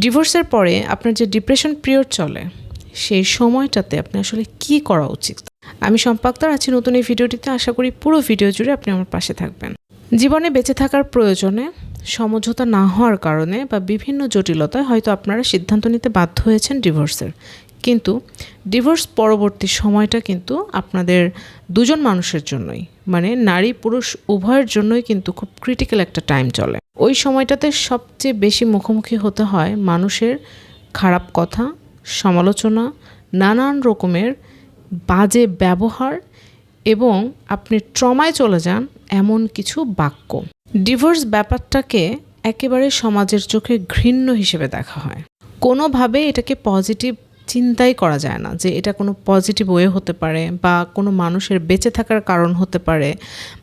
ডিভোর্সের পরে আপনার যে ডিপ্রেশন পিরিয়ড চলে সেই সময়টাতে আপনি আসলে কি করা উচিত। আমি শম্পা আক্তার আছি নতুন এই ভিডিওটিতে। আশা করি পুরো ভিডিও জুড়ে আপনি আমার পাশে থাকবেন। জীবনে বেঁচে থাকার প্রয়োজনে সমঝোতা না হওয়ার কারণে বা বিভিন্ন জটিলতায় হয়তো আপনারা সিদ্ধান্ত নিতে বাধ্য হয়েছেন ডিভোর্সের, কিন্তু ডিভোর্স পরবর্তী সময়টা কিন্তু আপনাদের দুজন মানুষের জন্যই, মানে নারী পুরুষ উভয়ের জন্যই কিন্তু খুব ক্রিটিক্যাল একটা টাইম চলে। ওই সময়টাতে সবচেয়ে বেশি মুখোমুখি হতে হয় মানুষের খারাপ কথা, সমালোচনা, নানান রকমের বাজে ব্যবহার এবং আপনি ট্রমায় চলে যান এমন কিছু বাক্য। ডিভোর্স ব্যাপারটাকে একেবারে সমাজের চোখে ঘৃণ্য হিসেবে দেখা হয়। কোনোভাবে এটাকে পজিটিভ চিন্তাই করা যায় না যে এটা কোনো পজিটিভ ওয়ে হতে পারে বা কোনো মানুষের বেঁচে থাকার কারণ হতে পারে,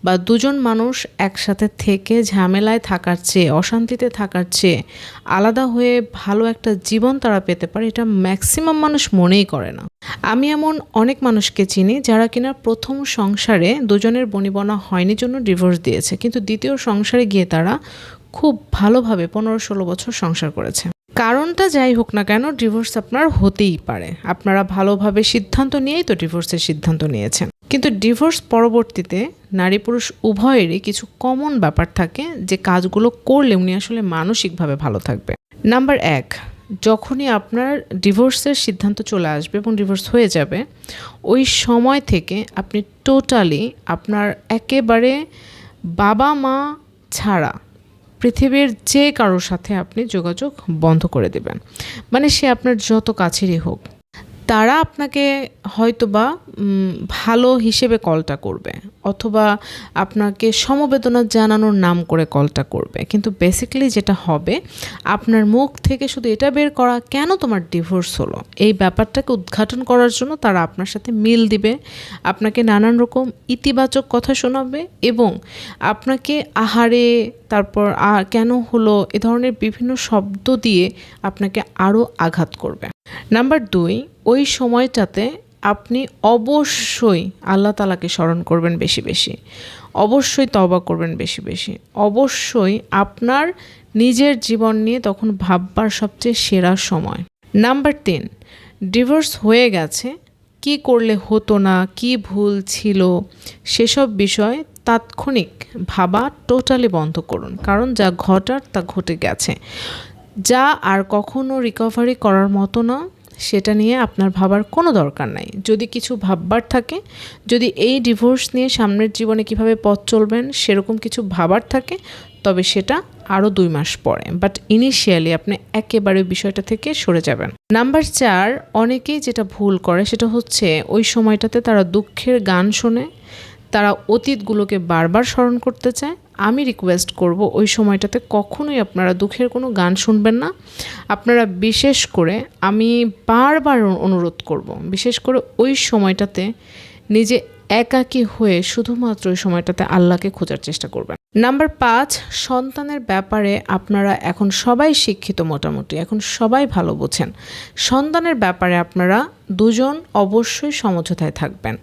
বা দুজন মানুষ একসাথে থেকে ঝামেলায় থাকার চেয়ে, অশান্তিতে থাকার চেয়ে আলাদা হয়ে ভালো একটা জীবন তারা পেতে পারে, এটা ম্যাক্সিমাম মানুষ মনেই করে না। আমি এমন অনেক মানুষকে চিনি যারা কিনা প্রথম সংসারে দুজনের বনিবনা হয়নি জন্য ডিভোর্স দিয়েছে, কিন্তু দ্বিতীয় সংসারে গিয়ে তারা খুব ভালোভাবে 15-16 বছর সংসার করেছে। কারণটা যাই হোক না কেন, ডিভোর্স আপনার হতেই পারে। আপনারা ভালোভাবে সিদ্ধান্ত নিয়েই তো ডিভোর্সের সিদ্ধান্ত নিয়েছেন, কিন্তু ডিভোর্স পরবর্তীতে নারী পুরুষ উভয়েরই কিছু কমন ব্যাপার থাকে যে কাজগুলো করলে উনি আসলে মানসিকভাবে ভালো থাকবে। নাম্বার 1, যখনই আপনার ডিভোর্সের সিদ্ধান্ত চলে আসবে এবং ডিভোর্স হয়ে যাবে, ওই সময় থেকে আপনি টোটালি আপনার একেবারে বাবা মা ছাড়া পৃথিবীর যে কারোর সাথে আপনি যোগাযোগ বন্ধ করে দেবেন। মানে সে আপনার যত কাছেরই হোক, তারা আপনাকে হয়তোবা ভালো হিসেবে কলটা করবে অথবা আপনাকে সমবেদনা জানানোর নাম করে কলটা করবে, কিন্তু বেসিক্যালি যেটা হবে, আপনার মুখ থেকে শুধু এটা বের করা কেন তোমার ডিভোর্স হলো, এই ব্যাপারটাকে উদ্ঘাটন করার জন্য তারা আপনার সাথে মিল দিবে, আপনাকে নানান রকম ইতিবাচক কথা শোনাবে এবং আপনাকে আহারে তারপর কেন হলো এ ধরনের বিভিন্ন শব্দ দিয়ে আপনাকে আরও আঘাত করবে। নাম্বার 2, ওই সময়টাতে আপনি অবশ্যই আল্লাহ তাআলাকে স্মরণ করবেন বেশি বেশি, অবশ্যই তওবা করবেন বেশি বেশি, অবশ্যই আপনার নিজের জীবন নিয়ে তখন ভাববার সবচেয়ে সেরা সময়। নাম্বার 3, ডিভোর্স হয়ে গেছে, কি করলে হতো না, কি ভুল ছিল, সেসব বিষয় তাৎক্ষণিক ভাবা টোটালি বন্ধ করুন, কারণ যা ঘটার তা ঘটে গেছে। যা আর কখনো রিকভারি করার মতো না, সেটা নিয়ে আপনার ভাবার কোনো দরকার নাই। যদি কিছু ভাববার থাকে, যদি এই ডিভোর্স নিয়ে সামনের জীবনে কিভাবে পথ চলবেন সেরকম কিছু ভাবার থাকে, তবে সেটা আরও 2 মাস পরে, বাট ইনিশিয়ালি আপনি একেবারে বিষয়টা থেকে সরে যাবেন। নাম্বার 4, অনেকেই যেটা ভুল করে সেটা হচ্ছে ওই সময়টাতে তারা দুঃখের গান শোনে, তারা অতীতগুলোকে বারবার স্মরণ করতে চায়। আমি রিকোয়েস্ট করব ওই সময়টাতে কখনোই আপনারা দুঃখের কোনো গান শুনবেন না। আপনারা বিশেষ করে, আমি বারবার অনুরোধ করব, বিশেষ করে ওই সময়টাতে নিজে একাকী হয়ে শুধুমাত্র ওই সময়টাতে আল্লাহকে খোঁজার চেষ্টা করবেন। নাম্বার 5, সন্তানের ব্যাপারে আপনারা এখন সবাই শিক্ষিত, মোটামুটি এখন সবাই ভালো বোঝেন। সন্তানের ব্যাপারে আপনারা দুজন অবশ্যই সমঝোতায় থাকবেন।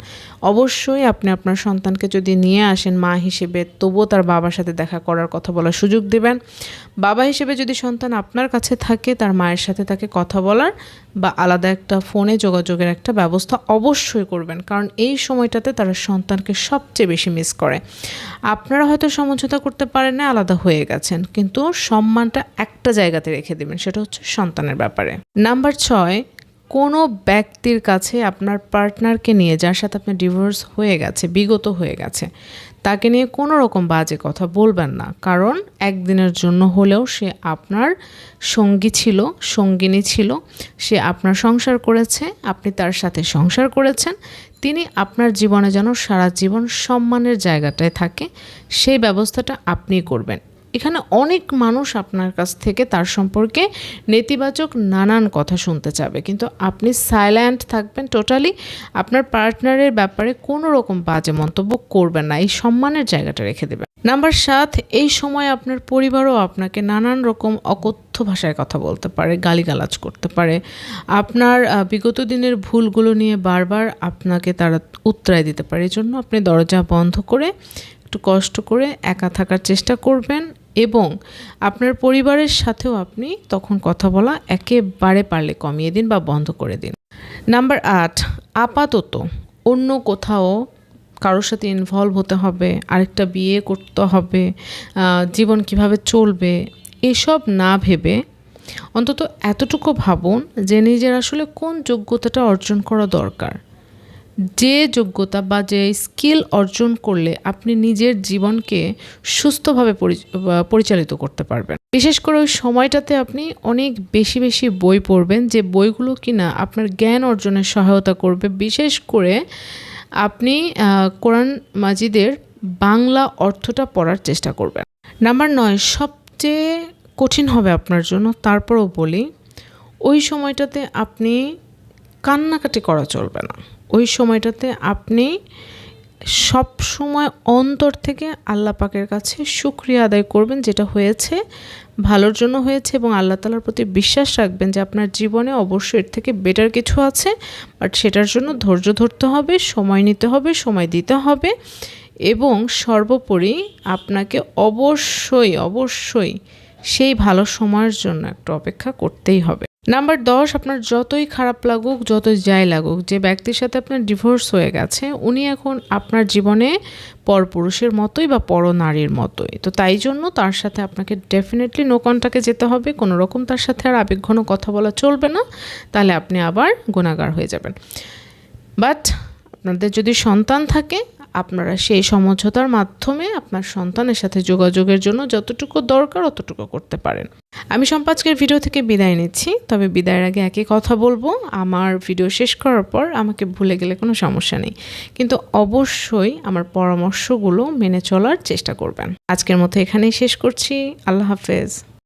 অবশ্যই আপনি আপনার সন্তানকে যদি নিয়ে আসেন মা হিসেবে, তবুও তার বাবার সাথে দেখা করার কথা বলার সুযোগ দেবেন। বাবা হিসেবে যদি সন্তান আপনার কাছে থাকে, তার মায়ের সাথে তাকে কথা বলার বা আলাদা একটা ফোনে যোগাযোগের একটা ব্যবস্থা অবশ্যই করবেন, কারণ এই সময়টাতে তারা সন্তানকে সবচেয়ে বেশি মিস করে। আপনারা হয়তো সমঝোতা করতে পারেন না, আলাদা হয়ে গেছেন, কিন্তু সম্মানটা একটা জায়গাতে রেখে দেবেন, সেটা হচ্ছে সন্তানের ব্যাপারে। নাম্বার 6, কোনো ব্যক্তির কাছে আপনার পার্টনারকে নিয়ে, যার সাথে আপনার ডিভোর্স হয়ে গেছে, বিগত হয়ে গেছে, তাকে নিয়ে কোনো রকম বাজে কথা বলবেন না, কারণ একদিনের জন্য হলেও সে আপনার সঙ্গী ছিল, সঙ্গিনী ছিল, সে আপনার সংসার করেছে, আপনি তার সাথে সংসার করেছেন, তিনি আপনার জীবনে যেন সারা জীবন সম্মানের জায়গাটায় থাকে, সেই ব্যবস্থাটা আপনি করবেন। এখানে অনেক মানুষ আপনার কাছ থেকে তার সম্পর্কে নেতিবাচক নানান কথা শুনতে চাবে, কিন্তু আপনি সাইলেন্ট থাকবেন, টোটালি আপনার পার্টনারের ব্যাপারে কোনো রকম বাজে মন্তব্য করবেন না, এই সম্মানের জায়গাটা রেখে দেবেন। নাম্বার 7, এই সময় আপনার পরিবারও আপনাকে নানান রকম অকথ্য ভাষায় কথা বলতে পারে, গালিগালাজ করতে পারে, আপনার বিগত দিনের ভুলগুলো নিয়ে বারবার আপনাকে তারা উত্তরায় দিতে পারে। এই জন্য আপনি দরজা বন্ধ করে একটু কষ্ট করে একা থাকার চেষ্টা করবেন এবং আপনার পরিবারের সাথেও আপনি তখন কথা বলা একেবারে পারলে কমিয়ে দিন বা বন্ধ করে দিন। নাম্বার 8, আপাতত অন্য কোথাও কারোর সাথে ইনভলভ হতে হবে, আরেকটা বিয়ে করতে হবে, জীবন কিভাবে চলবে এসব না ভেবে অন্তত এতটুকু ভাবুন যে নিজের আসলে কোন যোগ্যতাটা অর্জন করা দরকার, যে যোগ্যতা বা যে স্কিল অর্জন করলে আপনি নিজের জীবনকে সুস্থভাবে পরিচালিত করতে পারবেন। বিশেষ করে ওই সময়টাতে আপনি অনেক বেশি বেশি বই পড়বেন, যে বইগুলো কিনা আপনার জ্ঞান অর্জনের সহায়তা করবে। বিশেষ করে আপনি কোরআন মাজিদের বাংলা অর্থটা পড়ার চেষ্টা করবেন। নাম্বার 9, সবচেয়ে কঠিন হবে আপনার জন্য, তারপরও বলি, ওই সময়টাতে আপনি কান্নাকাটি করা চলবে না। ওই সময়টাতে আপনি সব সময় অন্তর থেকে আল্লাহ পাকের কাছে শুকরিয়া আদায় করবেন, যেটা হয়েছে ভালোর জন্য হয়েছে, এবং আল্লাহ তাআলার প্রতি বিশ্বাস রাখবেন যে আপনার জীবনে অবশ্যই এর থেকে বেটার কিছু আছে, বাট সেটার জন্য ধৈর্য ধরতে হবে, সময় নিতে হবে, সময় দিতে হবে, এবং সর্বোপরি আপনাকে অবশ্যই সেই ভালো সময়ের জন্য একটু অপেক্ষা করতেই হবে। নাম্বার 10, আপনার যতই খারাপ লাগুক, যতই যাই লাগুক, যে ব্যক্তির সাথে আপনার ডিভোর্স হয়ে গেছে উনি এখন আপনার জীবনে পরপুরুষের মতোই বা পরনারীর মতোই, তো তাই জন্য তার সাথে আপনাকে ডেফিনেটলি নো কন্টাক্টে যেতে হবে। কোনো রকম তার সাথে আর আবেগঘন কথা বলা চলবে না, তাহলে আপনি আবার গুনাহগার হয়ে যাবেন। বাট আপনাদের যদি সন্তান থাকে, আপনারা সেই সমঝোতার মাধ্যমে আপনার সন্তানের সাথে যোগাযোগের জন্য যতটুকু দরকার অতটুকু করতে পারেন। আমি সম্পাজকের ভিডিও থেকে বিদায় নিচ্ছি, তবে বিদায়ের আগে একই কথা বলবো, আমার ভিডিও শেষ করার পর আমাকে ভুলে গেলে কোনো সমস্যা নেই, কিন্তু অবশ্যই আমার পরামর্শগুলো মেনে চলার চেষ্টা করবেন। আজকের মতো এখানেই শেষ করছি। আল্লাহ হাফেজ।